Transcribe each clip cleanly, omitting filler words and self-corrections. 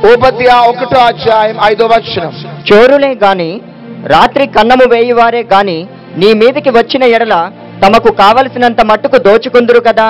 ఓబద్యా 1వ అధ్యాయం 5వ వచనం. చోరులే గాని రాత్రి కన్నము వేయువారే గాని నీ మీదికి వచ్చిన ఎడల తమకు కావలసినంత మట్టుకు దోచుకుందురు కదా.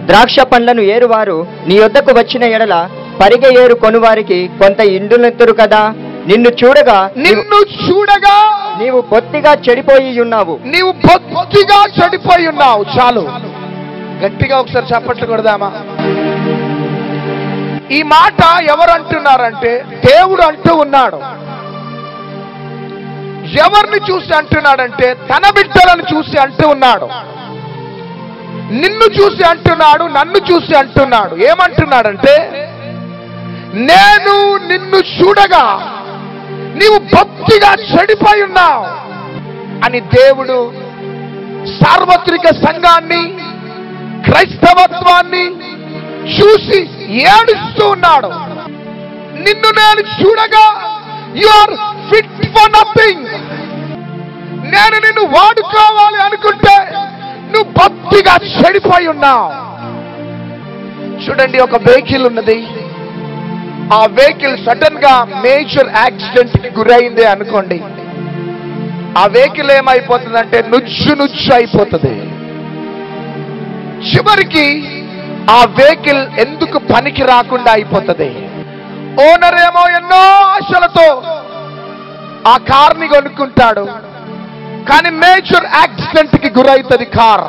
ద్రాక్ష పండ్లను ఏరువారు నీ యొద్దకు వచ్చిన ఎడల పరిగె ఏరు కొనువారికి కొంత ఇండునెత్తురు కదా. నిన్ను చూడగా నీవు బొత్తిగా చెడిపోయి ఉన్నావు. చాలు, గట్టిగా ఒకసారి చప్పట్లు కొడదామా? ఈ మాట ఎవరు అంటున్నారంటే దేవుడు అంటూ ఉన్నాడు. ఎవరిని చూసి అంటున్నాడంటే తన బిడ్డలను చూసి అంటూ ఉన్నాడు. నిన్ను చూసి అంటున్నాడు, నన్ను చూసి అంటున్నాడు. ఏమంటున్నాడంటే, నేను నిన్ను చూడగా నీవు భక్తిగా చెడిపోయి ఉన్నావు అని దేవుడు సార్వత్రిక సంఘాన్ని, క్రైస్తవత్వాన్ని చూసి ఏడుస్తూ ఉన్నాడు. నిన్ను నేను చూడగా you are fit for nothing. నేను నిన్ను వాడుకోవాలి అనుకుంటే నువ్వు భక్తిగా చెడిపోయి ఉన్నావు. చూడండి, ఒక వెహికల్ ఉన్నది. ఆ వెహికల్ సడన్ గా మేజర్ యాక్సిడెంట్ కి గురైంది అనుకోండి. ఆ వెహికల్ ఏమైపోతుందంటే నుజ్జు అయిపోతుంది. చివరికి ఆ వెహికల్ ఎందుకు పనికి రాకుండా అయిపోతుంది. ఓనర్ ఏమో ఎన్నో ఆశలతో ఆ కార్ని కొనుక్కుంటాడు, కానీ మేజర్ యాక్సిడెంట్ కి గురైతుంది కార్.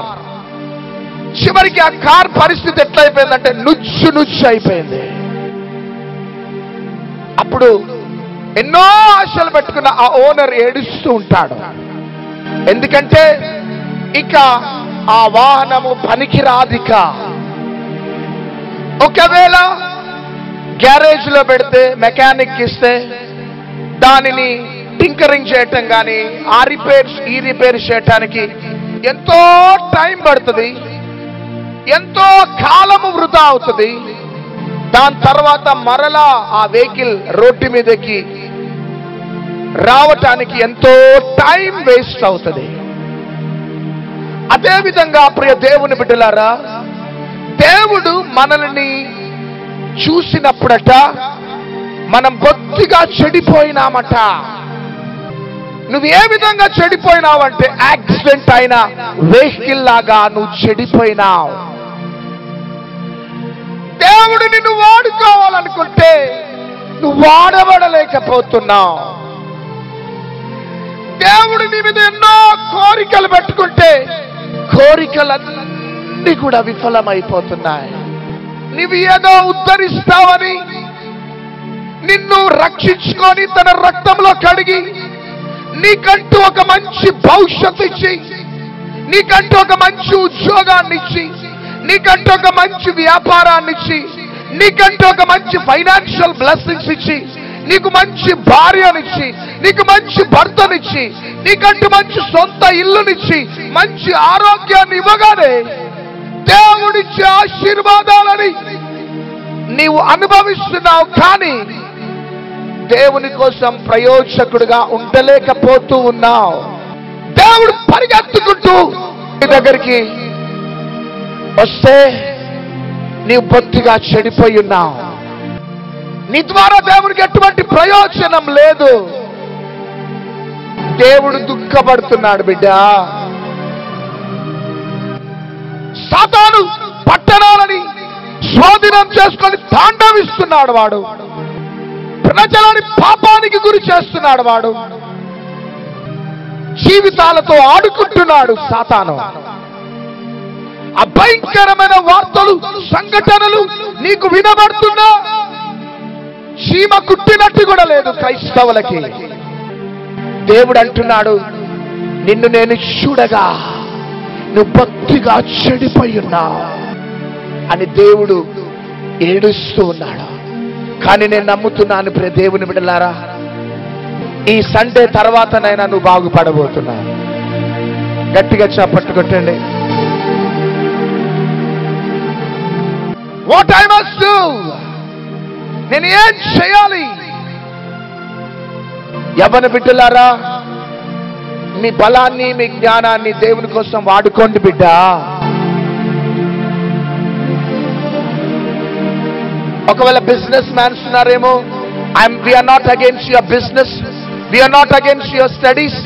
చివరికి ఆ కార్ పరిస్థితి ఎట్లయిపోయిందంటే నుజ్జు అయిపోయింది. అప్పుడు ఎన్నో ఆశలు పెట్టుకున్న ఆ ఓనర్ ఏడుస్తూ ఉంటాడు. ఎందుకంటే ఇక ఆ వాహనము పనికిరాదిక. ఒకవేళ గ్యారేజ్ లో పెడితే, మెకానిక్ ఇస్తే దానిని టింకరింగ్ చేయటం కానీ ఆ రిపేర్స్ ఈ రిపేర్ చేయటానికి ఎంతో టైం పడుతుంది, ఎంతో కాలము వృధా అవుతుంది. దాని తర్వాత మరలా ఆ వెహికల్ రోడ్డు మీదకి రావటానికి ఎంతో టైం వేస్ట్ అవుతుంది. అదేవిధంగా ప్రియ దేవుని బిడ్డలారా, దేవుడు మనల్ని చూసినప్పుడట మనం బొత్తిగా చెడిపోయినామట. నువ్వు ఏ విధంగా చెడిపోయినావంటే యాక్సిడెంట్ అయిన వెహికల్ లాగా నువ్వు చెడిపోయినావు. దేవుడు నిన్ను వాడుకోవాలనుకుంటే నువ్వు వాడబడలేకపోతున్నావు. దేవుడు నీ మీద ఎన్నో కోరికలు పెట్టుకుంటే కోరికలన్నీ కూడా విఫలమైపోతున్నాయి. నువ్వు ఏదో ఉద్ధరిస్తావని, నిన్ను రక్షించుకొని తన రక్తంలో కడిగి నీకంటూ ఒక మంచి భవిష్యత్తు ఇచ్చి, నీకంటూ ఒక మంచి ఉద్యోగాన్ని ఇచ్చి, నీకంటూ ఒక మంచి వ్యాపారాన్ని ఇచ్చి, నీకంటూ ఒక మంచి ఫైనాన్షియల్ బ్లెస్సింగ్స్ ఇచ్చి, నీకు మంచి భార్యనిచ్చి, నీకు మంచి భర్తనిచ్చి, నీకంటూ మంచి సొంత ఇల్లునిచ్చి, మంచి ఆరోగ్యాన్ని ఇవ్వగానే దేవుడిచ్చే ఆశీర్వాదాలని నీవు అనుభవిస్తున్నావు. కానీ దేవుని కోసం ప్రయోజకుడుగా ఉండలేకపోతూ ఉన్నావు. దేవుడు పరిగెత్తుకుంటూ నీ దగ్గరికి వస్తే నీవు బొత్తిగా చెడిపోయి ఉన్నావు. నీ ద్వారా దేవునికి ఎటువంటి ప్రయోజనం లేదు. దేవుడు దుఃఖపడుతున్నాడు. బిడ్డ, సాతాను పట్టణాలని స్వాధీనం చేసుకొని తాండవిస్తున్నాడు. వాడు ప్రజలని పాపానికి గురి చేస్తున్నాడు. వాడు జీవితాలతో ఆడుకుంటున్నాడు సాతాను. అభయంకరమైన వార్తలు, సంఘటనలు నీకు వినబడుతున్నా చీమ కుట్టినట్టు కూడా లేదు క్రైస్తవులకి. దేవుడు అంటున్నాడు, నిన్ను నేను చూడగా నువ్వు భక్తిగా చెడిపోయి ఉన్నావు అని దేవుడు ఏడుస్తూ ఉన్నాడు. కానీ నేను నమ్ముతున్నాను ప్రియ దేవుని బిడ్డలారా, ఈ సండే తర్వాతనైనా నువ్వు బాగుపడబోతున్నావు. గట్టిగా చప్పట్లు కొట్టండి. వాట్ ఐ మస్ట్ డూ, నేను ఏం చేయాలి? యవ్వన బిడ్డలారా, మీ బలాన్ని, మీ జ్ఞానాన్ని దేవుని కోసం వాడుకోండి బిడ్డ. ఒకవేళ బిజినెస్ మ్యాన్స్ ఉన్నారేమో, we are not against your business, we are not against your studies,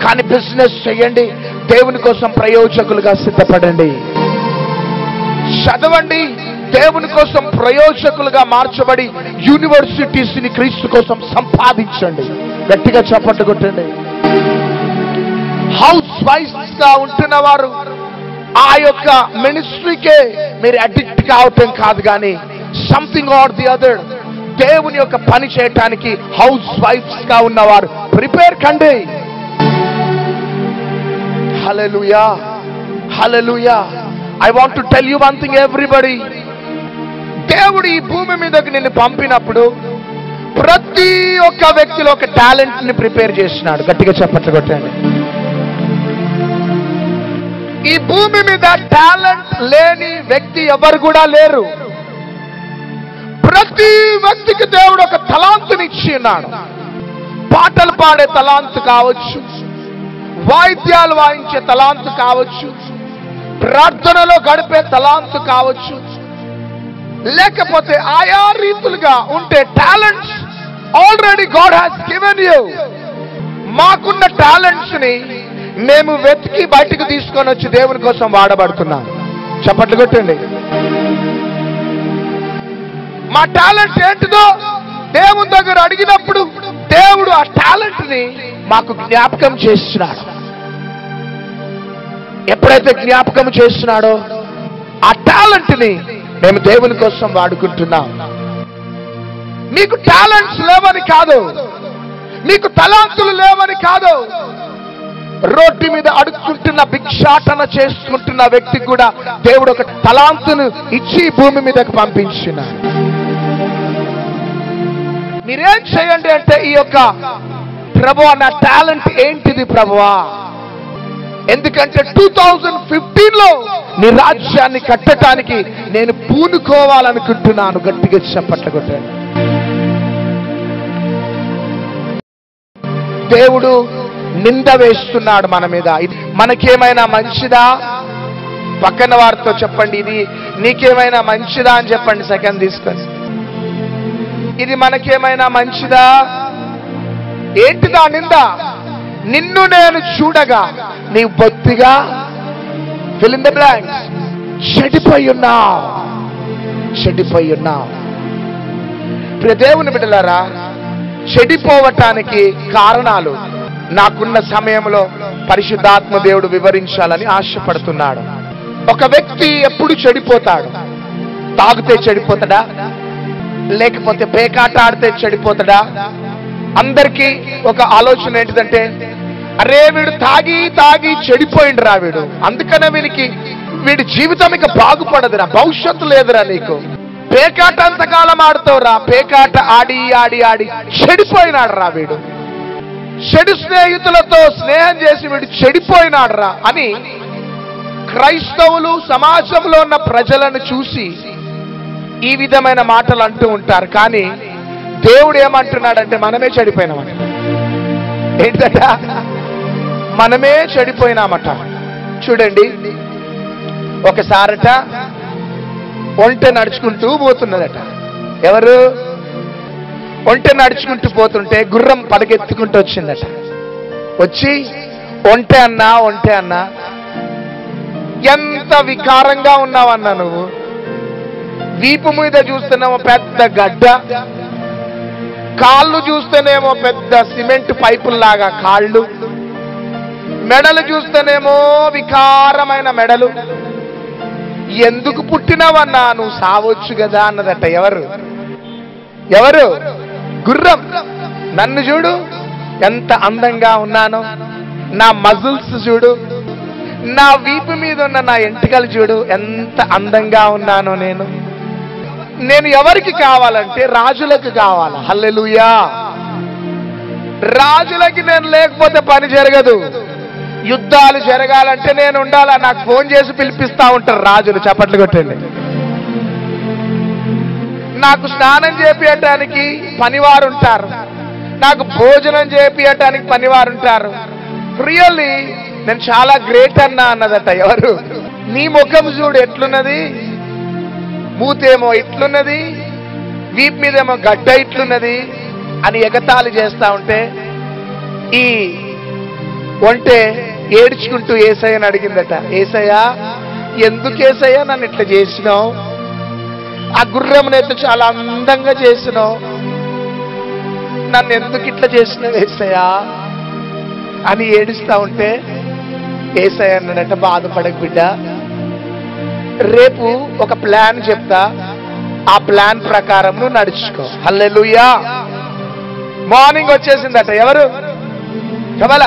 కానీ బిజినెస్ చేయండి, దేవుని కోసం ప్రయోజకులుగా సిద్ధపడండి. చదవండి, దేవుని కోసం ప్రయోజకులుగా మార్చబడి యూనివర్సిటీస్ ని క్రీస్తు కోసం సంపాదించండి. గట్టిగా చప్పట్లు కొట్టండి. హౌస్ వైఫ్స్ గా ఉంటున్న వారు ఆ యొక్క మినిస్ట్రీకే మీరు అడిక్ట్ కావటం కాదు, కానీ సంథింగ్ ఆర్ ది అదర్ దేవుని యొక్క పని చేయటానికి హౌస్ వైఫ్స్ గా ఉన్నవారు ప్రిపేర్ కండి. Hallelujah, hallelujah. I want to tell you one thing everybody. దేవుడు ఈ భూమి మీదకి నిన్ను పంపినప్పుడు ప్రతి ఒక్క వ్యక్తిలో ఒక టాలెంట్ ని ప్రిపేర్ చేసినాడు. గట్టిగా చప్పట్లు కొట్టండి. ఈ భూమి మీద టాలెంట్ లేని వ్యక్తి ఎవరు కూడా లేరు. ప్రతి వ్యక్తికి దేవుడు ఒక తలాంతుని ఇచ్చి ఉన్నాడు. పాటలు పాడే తలాంతు కావచ్చు, వాయిద్యాలు వాయించే తలాంతు కావచ్చు, ప్రార్థనలో గడిపే తలాంతు కావచ్చు, లేకపోతే ఆయా రీతులుగా ఉంటే talents already God has given you. మాకున్న టాలెంట్స్ ని మేము వెతికి బయటకు తీసుకొని వచ్చి దేవుని కోసం వాడబడుతున్నాం. చప్పట్లు కొట్టండి. మా టాలెంట్ ఏంటిదో దేవుని దగ్గర అడిగినప్పుడు దేవుడు ఆ టాలెంట్ ని మాకు జ్ఞాపకం చేస్తున్నాడు. ఎప్పుడైతే జ్ఞాపకం చేస్తున్నాడో ఆ టాలెంట్ ని మేము దేవుని కోసం వాడుకుంటున్నాం. మీకు టాలెంట్స్ లేవని కాదు, మీకు తలాంతులు లేవని కాదు. రోడ్డు మీద అడుక్కుంటున్న, భిక్షాటన చేసుకుంటున్న వ్యక్తికి కూడా దేవుడు ఒక తలాంతును ఇచ్చి భూమి మీదకి పంపించినాడు. మీరేం చేయండి అంటే, ఈ యొక్క ప్రభువా నా టాలెంట్ ఏంటిది ప్రభువా, ఎందుకంటే 2015లో నీ రాజ్యాన్ని కట్టడానికి నేను పూనుకోవాలనుకుంటున్నాను. గట్టిగా చప్పట్లు కొట్టండి. దేవుడు నింద వేస్తున్నాడు మన మీద. ఇది మనకేమైనా మంచిదా? పక్కన వారితో చెప్పండి, ఇది నీకేమైనా మంచిదా అని చెప్పండి. సెకండ్ తీసుకొని, ఇది మనకేమైనా మంచిదా? ఏంటిదా నింద? నిన్ను నేను చూడగా నీ బొత్తిగా ఫిల్ ఇన్ ద బ్లాంక్స్ చెడిపోయి ఉన్నావు, చెడిపోయి ఉన్నావు. ప్రియ దేవుని బిడ్డలారా, చెడిపోవటానికి కారణాలు నాకున్న సమయంలో పరిశుద్ధాత్మ దేవుడు వివరించాలని ఆశపడుతున్నాడు. ఒక వ్యక్తి ఎప్పుడు చెడిపోతాడు? తాగితే చెడిపోతాడా, లేకపోతే పేకాట ఆడితే చెడిపోతాడా? అందరికీ ఒక ఆలోచన ఏంటిదంటే, అరే వీడు తాగి తాగి చెడిపోయిండ్రా వీడు, అందుకనే వీడి జీవితం ఇక బాగుపడదురా, భవిష్యత్తు లేదురా నీకు. పేకాట అంతకాలం ఆడుతావురా, పేకాట ఆడి ఆడి ఆడి చెడిపోయినాడు రా వీడు, చెడు స్నేహితులతో స్నేహం చేసి వీడు చెడిపోయినాడు రా అని క్రైస్తవులు సమాజంలో ఉన్న ప్రజలను చూసి ఈ విధమైన మాటలు అంటూ ఉంటారు. కానీ దేవుడు ఏమంటున్నాడంటే, మనమే చెడిపోయినామట. ఏంటట? మనమే చెడిపోయినామట. చూడండి, ఒకసారట ఒంటె నడుచుకుంటూ పోతున్నదట. ఎవరు? ఒంటె నడుచుకుంటూ పోతుంటే గుర్రం పడగెత్తుకుంటూ వచ్చిందట. వచ్చి ఒంటె అన్నా, ఒంటె అన్నా, ఎంత వికారంగా ఉన్నావన్నా నువ్వు. వీపు మీద చూస్తేనేమో పెద్ద గడ్డ, కాళ్ళు చూస్తేనేమో పెద్ద సిమెంట్ పైపుల్లాగా కాళ్ళు, మెడలు చూస్తేనేమో వికారమైన మెడలు. ఎందుకు పుట్టినావన్నా, నువ్వు సావచ్చు కదా అన్నదట. ఎవరు? ఎవరు? గుర్రం. నన్ను చూడు ఎంత అందంగా ఉన్నానో, నా మజిల్స్ చూడు, నా వీపు మీద ఉన్న నా ఎంటికలు చూడు ఎంత అందంగా ఉన్నానో. నేను ఎవరికి కావాలంటే రాజులకు కావాలా. హల్లెలూయా. రాజులకి నేను లేకపోతే పని జరగదు. యుద్ధాలు జరగాలంటే నేను ఉండాలా. నాకు ఫోన్ చేసి పిలిపిస్తా ఉంటారు రాజులు. చప్పట్లు కొట్టండి. నాకు స్నానం చేపియటానికి పనివారు ఉంటారు, నాకు భోజనం చేపియటానికి పనివారు ఉంటారు. రియల్లీ నేను చాలా గ్రేట్ అన్నా అన్నదట. ఎవరు? నీ ముఖం చూడు ఎట్లున్నది, మూతేమో ఇట్లున్నది, వీపు మీదేమో గడ్డ ఇట్లున్నది అని ఎగతాళి చేస్తా ఉంటే ఈ ఒంటె ఏడ్చుకుంటూ ఏసయ్యని అడిగిందట, ఏసయ్యా ఎందుకు ఏసయ్యా నన్ను ఇట్లా చేసినావు? ఆ గుర్రమునైతే చాలా అందంగా చేసినావు, నన్ను ఎందుకు ఇట్లా చేసినావు ఏసయ్యా అని ఏడుస్తా ఉంటే ఏసయ్య అన్నాడట, బాధపడక బిడ్డ, రేపు ఒక ప్లాన్ చెప్తా, ఆ ప్లాన్ ప్రకారం నువ్వు నడుచుకో. హల్లెలూయా. మార్నింగ్ వచ్చేసిందట. ఎవరు? కమల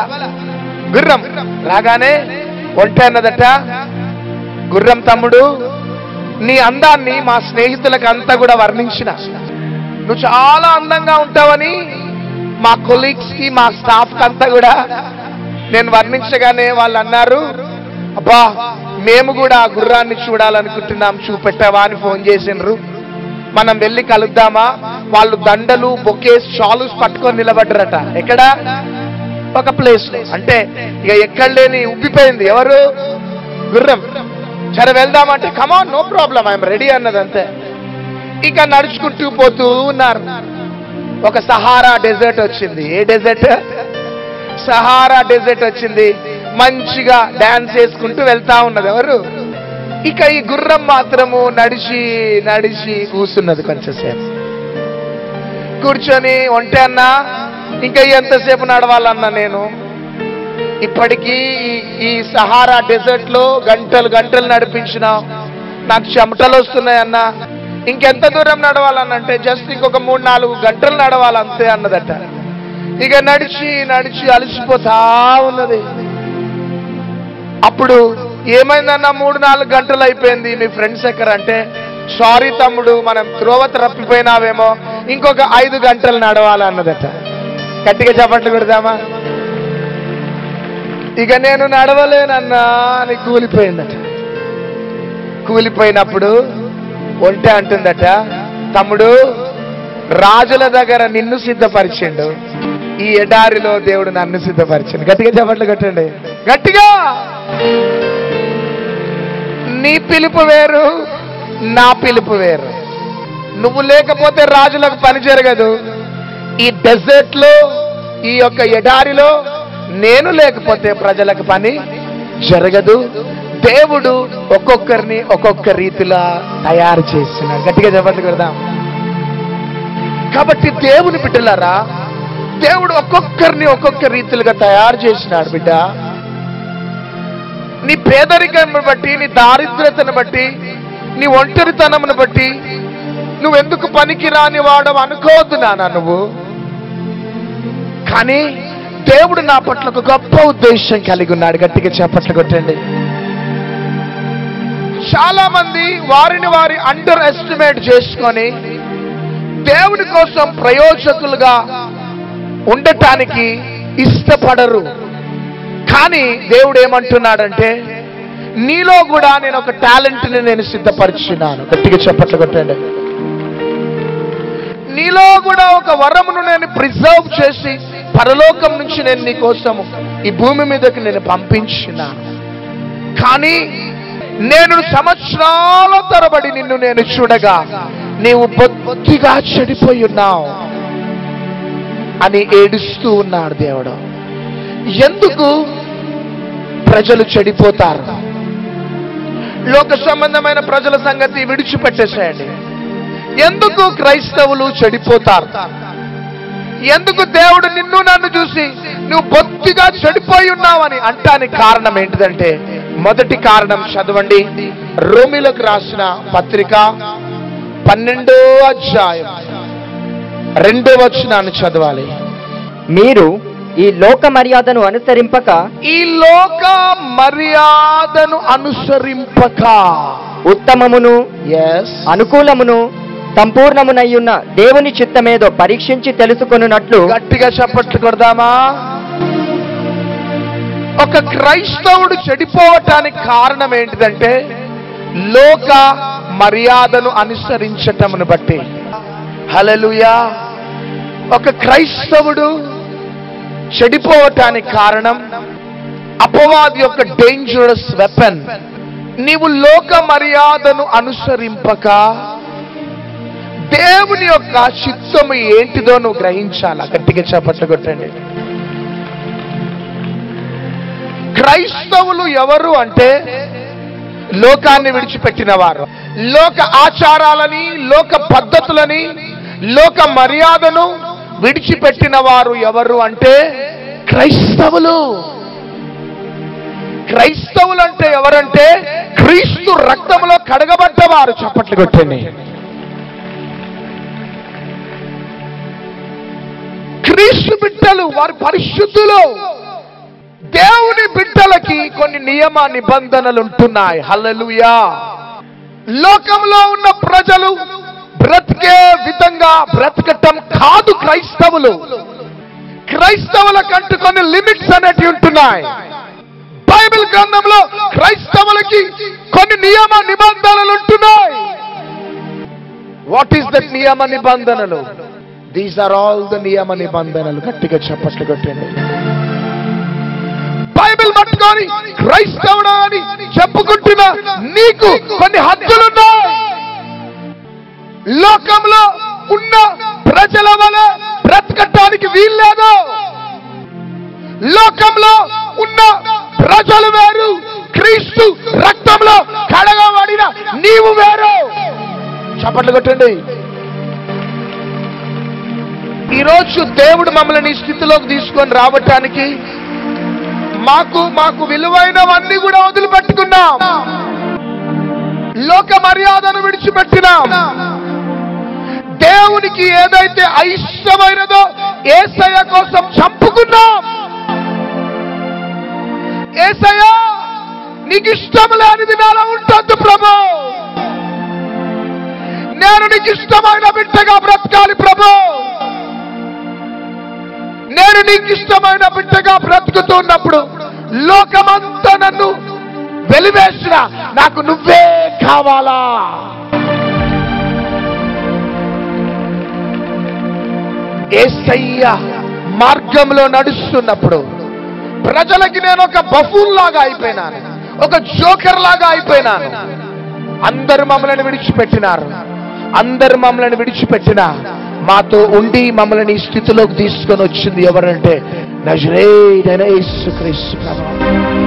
గుర్రం రాగానే ఒంటె అన్నదట, గుర్రం తమ్ముడు, నీ అందాన్ని మా స్నేహితులకు అంతా కూడా వర్ణించిన, నువ్వు చాలా అందంగా ఉంటావని మా కొలీగ్స్ కి మా స్టాఫ్ కి అంతా కూడా నేను వర్ణించగానే వాళ్ళు అన్నారు, అబ్బా మేము కూడా ఆ గుర్రాన్ని చూడాలనుకుంటున్నాం, చూపెట్టావా అని ఫోన్ చేసిండ్రు, మనం వెళ్ళి కలుద్దామా? వాళ్ళు దండలు బొకేస్ షాలుస్ పట్టుకొని నిలబడ్డరట. ఎక్కడ? ఒక ప్లేస్ లో. అంటే ఇక ఎక్కడ లేని ఉబ్బిపోయింది. ఎవరు? గుర్రం. సరే వెళ్దామంటే come on no problem I'm ready అన్నది అంతే. ఇక నడుచుకుంటూ పోతూ ఉన్నారు. ఒక సహారా డెజర్ట్ వచ్చింది. ఏ డెజర్ట్? సహారా డెజర్ట్ వచ్చింది. మంచిగా డాన్స్ చేసుకుంటూ వెళ్తా ఉన్నది. ఎవరు? ఇక ఈ గుర్రం మాత్రము నడిచి నడిచి కూర్చున్నది. కొంచెంసేపు కూర్చొని, ఒంటె అన్నా ఇంకా ఎంతసేపు నడవాలన్నా, నేను ఇప్పటికీ ఈ సహారా డెజర్ట్ లో గంటలు గంటలు నడిపించిన, నాకు చెమటలు వస్తున్నాయన్నా, ఇంకెంత దూరం నడవాలన్నంటే జస్ట్ ఇంకొక 3-4 గంటలు నడవాలంతే అన్నదట. ఇక నడిచి నడిచి అలసిపోతా ఉన్నది. అప్పుడు ఏమైందన్నా, 3-4 గంటలు అయిపోయింది, మీ ఫ్రెండ్స్ ఎక్కడ అంటే, సారీ తమ్ముడు మనం త్రోవ తప్పిపోయినావేమో, ఇంకొక 5 గంటలు నడవాలన్నదట. గట్టిగా చప్పట్లు కొడదామా? ఇక నేను నడవలేనన్నా అని కూలిపోయిందట. కూలిపోయినప్పుడు ఒంటె అంటుందట, తమ్ముడు రాజుల దగ్గర నిన్ను సిద్ధపరిచిండు, ఈ ఎడారిలో దేవుడు నన్ను సిద్ధపరిచిండు. గట్టిగా చప్పట్లు కొట్టండి, గట్టిగా. నీ పిలుపు వేరు, నా పిలుపు వేరు. నువ్వు లేకపోతే రాజులకు పని జరగదు. ఈ డెజర్ట్ లో, ఈ యొక్క ఎడారిలో నేను లేకపోతే ప్రజలకు పని జరగదు. దేవుడు ఒక్కొక్కరిని ఒక్కొక్క రీతిలో తయారు చేస్తున్నాడు. గట్టిగా చెప్పట్లు కొడదాం. కాబట్టి దేవుని బిడ్డలారా, దేవుడు ఒక్కొక్కరిని ఒక్కొక్క రీతిలుగా తయారు చేసినాడు. బిడ్డ, నీ పేదరికాన్ని బట్టి, నీ దారిద్ర్యతను బట్టి, నీ ఒంటరితనమును బట్టి నువ్వెందుకు పనికి రాని వాడవు అనుకోవద్దు నాన్న నువ్వు. కానీ దేవుడు నా పట్ల ఒక గొప్ప ఉద్దేశం కలిగి ఉన్నాడు. గట్టిగా చప్పట్లు కొట్టండి. చాలా మంది వారిని వారి అండర్ ఎస్టిమేట్ చేసుకొని దేవుని కోసం ప్రయోజకులుగా ఉండటానికి ఇష్టపడరు. కానీ దేవుడు ఏమంటున్నాడంటే, నీలో కూడా నేను ఒక టాలెంట్ని నేను సిద్ధపరిచినాను. గట్టిగా చప్పట్లు కొట్టండి. నీలో కూడా ఒక వరమును నేను ప్రిజర్వ్ చేసి పరలోకం నుంచి నేను నీ కోసము ఈ భూమి మీదకి నేను పంపించినాను. కానీ నేను సంవత్సరాల తరబడి నిన్ను నేను చూడగా నీవు బొత్తిగా చెడిపోయి ఉన్నావు అని ఏడుస్తూ ఉన్నాడు దేవుడు. ఎందుకు ప్రజలు చెడిపోతారు? లోక సంబంధమైన ప్రజల సంగతి విడిచిపెట్టేసేయండి. ఎందుకు క్రైస్తవులు చెడిపోతారు? ఎందుకు దేవుడు నిన్ను నన్ను చూసి నువ్వు బొత్తిగా చెడిపోయి ఉన్నావని అంటానికి కారణం ఏంటిదంటే, మొదటి కారణం చదవండి. రోమీలకు రాసిన పత్రిక 12వ అధ్యాయం 2వ వచనాన్ని చదవాలి. మీరు ఈ లోక మర్యాదను అనుసరింపక, ఈ లోక మర్యాదను అనుసరింపక ఉత్తమమును అనుకూలమును సంపూర్ణమునయ్యున్న దేవుని చిత్తమేదో పరీక్షించి తెలుసుకొనున్నట్లు. గట్టిగా చప్పట్లు కొడదామా? ఒక క్రైస్తవుడు చెడిపోవటానికి కారణం ఏంటిదంటే, లోక మర్యాదను అనుసరించటమును బట్టి. హల్లెలూయా. ఒక క్రైస్తవుడు చెడిపోవటానికి కారణం అపవాది యొక్క డేంజరస్ వెపన్. నీవు లోక మర్యాదను అనుసరింపక దేవుని యొక్క చిత్తము ఏంటిదో నువ్వు గ్రహించాలా. గట్టిగా చప్పట్లు కొట్టండి. క్రైస్తవులు ఎవరు అంటే లోకాన్ని విడిచిపెట్టిన వారు. లోక ఆచారాలని, లోక పద్ధతులని, లోక మర్యాదను విడిచిపెట్టిన వారు ఎవరు అంటే క్రైస్తవులు. క్రైస్తవులు అంటే ఎవరంటే క్రీస్తు రక్తంలో కడగబడ్డవారు. చప్పట్లు కొట్టండి. క్రీస్తు బిడ్డలు, వారు పరిశుద్ధులు. దేవుని బిడ్డలకి కొన్ని నియమ నిబంధనలు ఉంటున్నాయి. హల్లెలూయా. లోకంలో ఉన్న ప్రజలు బ్రతికే విధంగా బ్రతకటం కాదు క్రైస్తవులు. క్రైస్తవులకంటూ కొన్ని లిమిట్స్ అనేటివి ఉంటున్నాయి. బైబిల్ గ్రంథంలో క్రైస్తవులకి కొన్ని నియమ నిబంధనలు ఉంటున్నాయి. వాట్ ఈస్ దట్ నియమ నిబంధనలు? దీస్ ఆర్ ఆల్ ద నియమ నిబంధనలు. గట్టిగా చప్పట్లు కొట్టండి. బైబిల్ పట్టుకొని క్రైస్తవుడు అని చెప్పుకుంటున్నా నీకు కొన్ని హద్దులున్నాయి. లోకంలో ఉన్న ప్రజల వల్ల బ్రతకటానికి వీల్లేదు. లోకంలో ఉన్న ప్రజలు వేరు, క్రీస్తు రక్తంలో కడగబడిన నీవు వేరు. చప్పట్లు కొట్టండి. ఈరోజు దేవుడు మమ్మల్ని ఈ స్థితిలోకి తీసుకొని రావటానికి మాకు విలువైనవన్నీ కూడా వదిలిపెట్టుకున్నాం. లోక మర్యాదను విడిచిపెట్టినాం. దేవునికి ఏదైతే అయిష్టమైనదో యేసయ్య కోసం చంపుకున్నాం. యేసయ్య, నీకు ఇష్టం లేనిది నాలో ఉంటుంది ప్రభు. నేను నీకు ఇష్టమైన బిడ్డగా బ్రతకాలి ప్రభు. నేను నీకు ఇష్టమైన బిడ్డగా బ్రతుకుతున్నప్పుడు లోకమంతా నన్ను వెలివేసిన నాకు నువ్వే కావాలా. యేసయ్య మార్గంలో నడుస్తున్నప్పుడు ప్రజలకి నేను ఒక బఫూన్ లాగా అయిపోయినాను, ఒక జోకర్ లాగా అయిపోయినాను. అందరు మమ్మల్ని విడిచిపెట్టినారు. అందరు మమ్మల్ని విడిచిపెట్టినా మాతో ఉండి మమ్మల్ని ఈ స్థితిలోకి తీసుకొని వచ్చింది ఎవరంటే నజరేయుడైన యేసుక్రీస్తు ప్రభువు.